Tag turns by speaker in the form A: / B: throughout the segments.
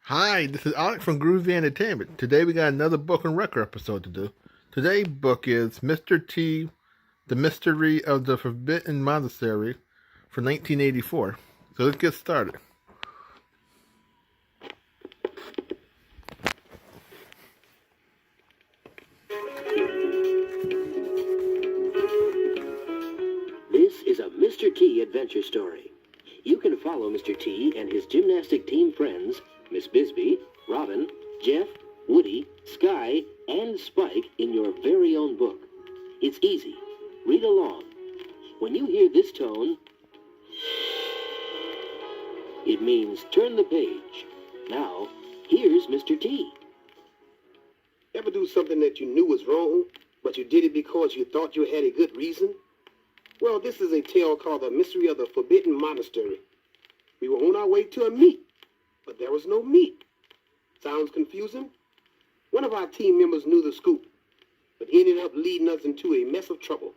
A: Hi, this is Alex from Groovy Entertainment. Today we got another book and record episode to do. Today's book is Mr. T, The Mystery of the Forbidden Monastery from 1984. So let's get started.
B: This is a Mr. T adventure story. You can follow Mr. T and his gymnastic team friends, Miss Bisbee, Robin, Jeff, Woody, Sky, and Spike in your very own book. It's easy. Read along. When you hear this tone, it means turn the page. Now, here's Mr. T.
C: Ever do something that you knew was wrong, but you did it because you thought you had a good reason? Well, this is a tale called The Mystery of the Forbidden Monastery. We were on our way to a meet, but there was no meet. Sounds confusing? One of our team members knew the scoop, but ended up leading us into a mess of trouble.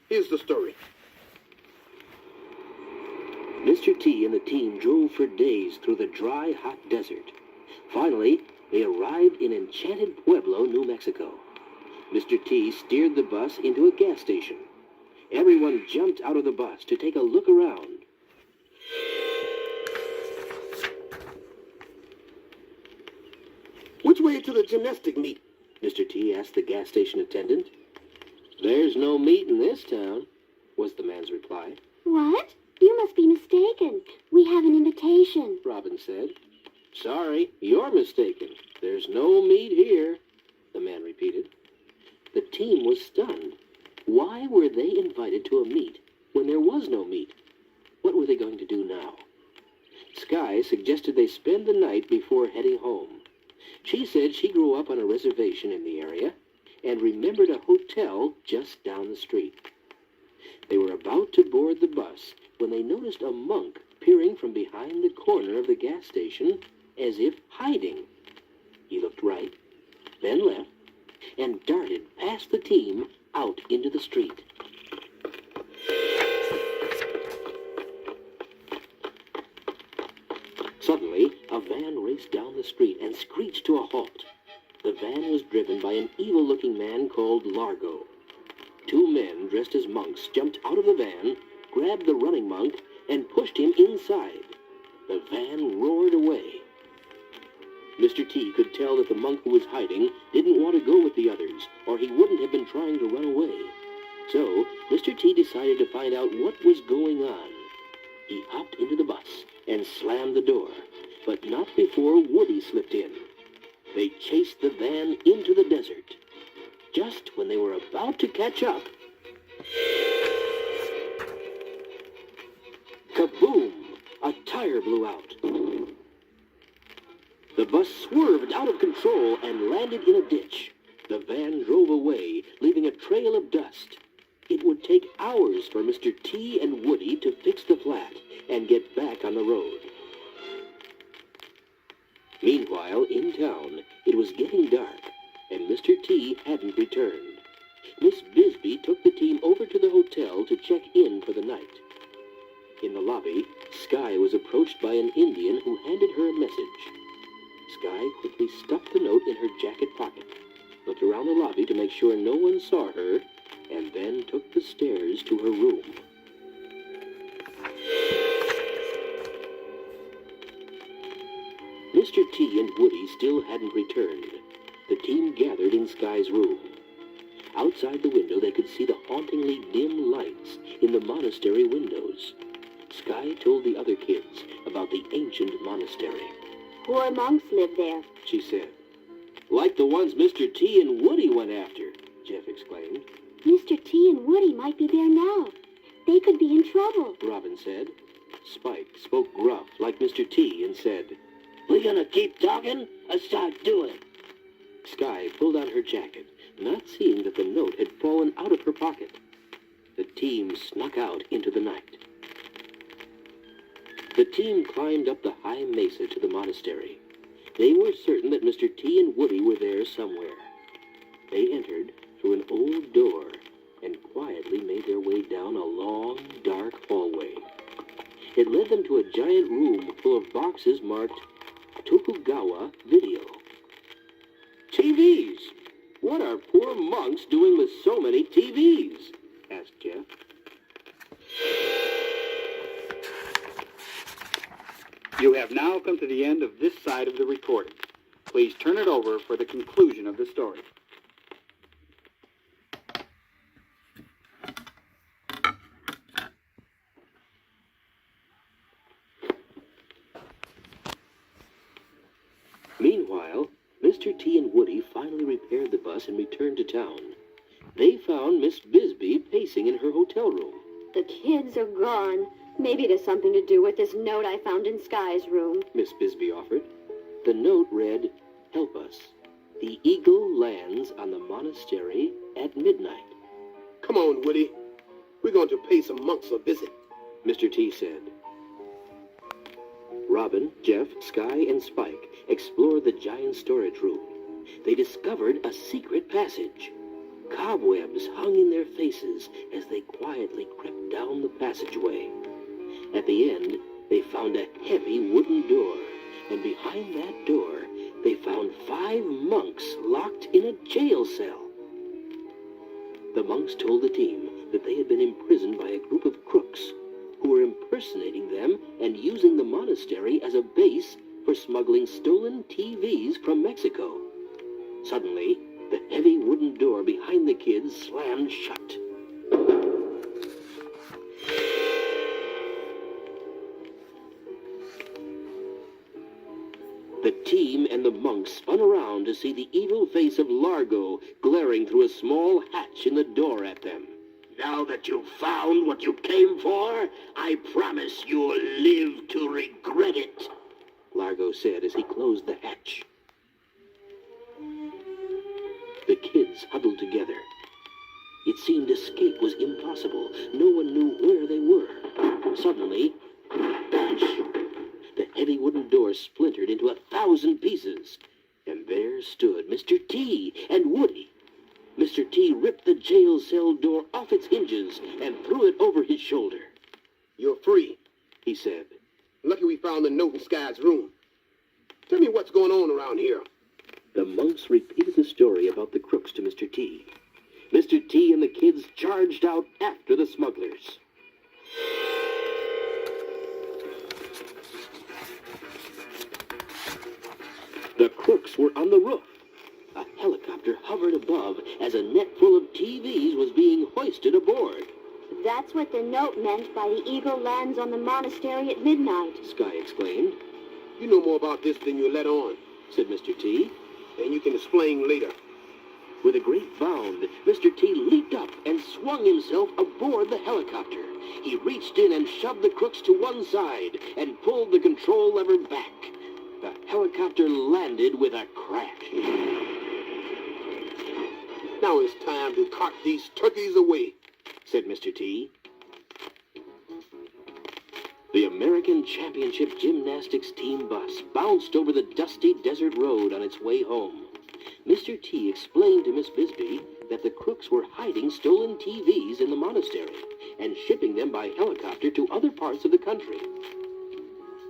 C: Here's the story.
B: Mr. T and the team drove for days through the dry, hot desert. Finally, they arrived in enchanted Pueblo, New Mexico. Mr. T steered the bus into a gas station. Everyone jumped out of the bus to take a look around.
C: Which way to the gymnastic meet?
B: Mr. T asked the gas station attendant. "There's no meat in this town," was the man's reply.
D: What? You must be mistaken. We have an invitation.
B: Robin said. "Sorry, you're mistaken. There's no meat here," the man repeated. The team was stunned. Why were they invited to a meet when there was no meet? What were they going to do now? Sky suggested they spend the night before heading home. She said she grew up on a reservation in the area and remembered a hotel just down the street. They were about to board the bus when they noticed a monk peering from behind the corner of the gas station as if hiding. He looked right, then left, and darted past the team out into the street. Suddenly, a van raced down the street and screeched to a halt. The van was driven by an evil-looking man called Largo. Two men dressed as monks jumped out of the van, grabbed the running monk, and pushed him inside. The van roared away. Mr. T could tell that the monk who was hiding didn't want to go with the others, or he wouldn't have been trying to run away. So, Mr. T decided to find out what was going on. He hopped into the bus and slammed the door, but not before Woody slipped in. They chased the van into the desert. Just when they were about to catch up, kaboom! A tire blew out. The bus swerved out of control and landed in a ditch. The van drove away, leaving a trail of dust. It would take hours for Mr. T and Woody to fix the flat and get back on the road. Meanwhile, in town, it was getting dark, and Mr. T hadn't returned. Miss Bisbee took the team over to the hotel to check in for the night. In the lobby, Sky was approached by an Indian who handed her a message. Sky quickly stuffed the note in her jacket pocket, looked around the lobby to make sure no one saw her, and then took the stairs to her room. Mr. T and Woody still hadn't returned. The team gathered in Sky's room. Outside the window, they could see the hauntingly dim lights in the monastery windows. Sky told the other kids about the ancient monastery.
D: Poor monks live there.
B: She said. "Like the ones Mr. T and Woody went after," Jeff exclaimed.
D: Mr. T and Woody might be there now. They could be in trouble.
B: Robin said. Spike spoke gruff like Mr. T and said, "We gonna keep talking or start doing it?" Sky pulled on her jacket, not seeing that the note had fallen out of her pocket. The team snuck out into the night. The team climbed up the high mesa to the monastery. They were certain that Mr. T and Woody were there somewhere. They entered through an old door and quietly made their way down a long, dark hallway. It led them to a giant room full of boxes marked Tokugawa video. TVs! What are poor monks doing with so many TVs? Asked Jeff.
E: You have now come to the end of this side of the recording. Please turn it over for the conclusion of the story.
B: Meanwhile, Mr. T and Woody finally repaired the bus and returned to town. They found Miss Bisbee pacing in her hotel room.
D: The kids are gone. Maybe it has something to do with this note I found in Sky's room.
B: Miss Bisbee offered. The note read, "Help us. The eagle lands on the monastery at midnight."
C: Come on, Woody. We're going to pay some monks a visit.
B: Mr. T said. Robin, Jeff, Sky, and Spike explored the giant storage room. They discovered a secret passage. Cobwebs hung in their faces as they quietly crept down the passageway. At the end, they found a heavy wooden door, and behind that door, they found 5 monks locked in a jail cell. The monks told the team that they had been imprisoned by a group of crooks who were impersonating them and using the monastery as a base for smuggling stolen TVs from Mexico. Suddenly, the heavy wooden door behind the kids slammed shut. The team and the monks spun around to see the evil face of Largo glaring through a small hatch in the door at them. "Now that you've found what you came for, I promise you'll live to regret it," Largo said as he closed the hatch. The kids huddled together. It seemed escape was impossible. No one knew where they were. Suddenly, crash! The heavy wooden door splintered into 1,000 pieces. And there stood Mr. T and Woody. Mr. T ripped the jail cell door off its hinges and threw it over his shoulder.
C: You're free,
B: He said.
C: Lucky we found the note in Sky's room. Tell me what's going on around here.
B: The monks repeated the story about the crooks to Mr. T. Mr. T and the kids charged out after the smugglers. The crooks were on the roof. A helicopter hovered above as a net full of TVs was being hoisted aboard.
D: That's what the note meant by the eagle lands on the monastery at midnight.
B: Sky exclaimed.
C: You know more about this than you let on,
B: Said Mr. T.
C: and you can explain later.
B: With a great bound, Mr. T leaped up and swung himself aboard the helicopter. He reached in and shoved the crooks to one side and pulled the control lever back. The helicopter landed with a crash.
C: Now it's time to cart these turkeys away,
B: Said Mr. T. The American Championship Gymnastics team bus bounced over the dusty desert road on its way home. Mr. T explained to Miss Bisbee that the crooks were hiding stolen TVs in the monastery and shipping them by helicopter to other parts of the country.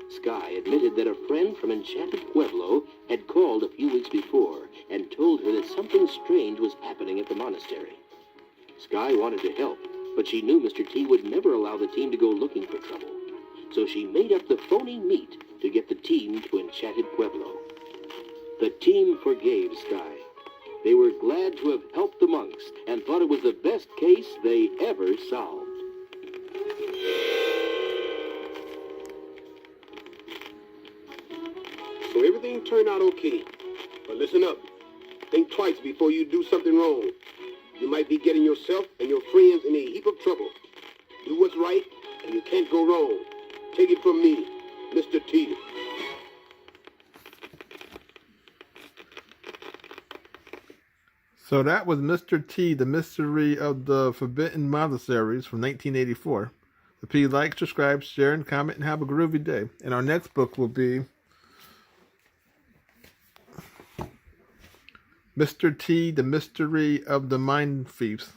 B: Sky admitted that a friend from Enchanted Pueblo had called a few weeks before and told her that something strange was happening at the monastery. Sky wanted to help, but she knew Mr. T would never allow the team to go looking for trouble. So she made up the phony meet to get the team to Enchanted Pueblo. The team forgave Sky. They were glad to have helped the monks and thought it was the best case they ever solved.
C: So everything turned out okay. But listen up. Think twice before you do something wrong. You might be getting yourself and your friends in a heap of trouble. Do what's right, and you can't go wrong. Take it from me, Mr. T.
A: So that was Mr. T, The Mystery of the Forbidden Monasteries from 1984. So please like, subscribe, share, and comment, and have a groovy day. And our next book will be Mr. T, The Mystery of the Mind Thieves.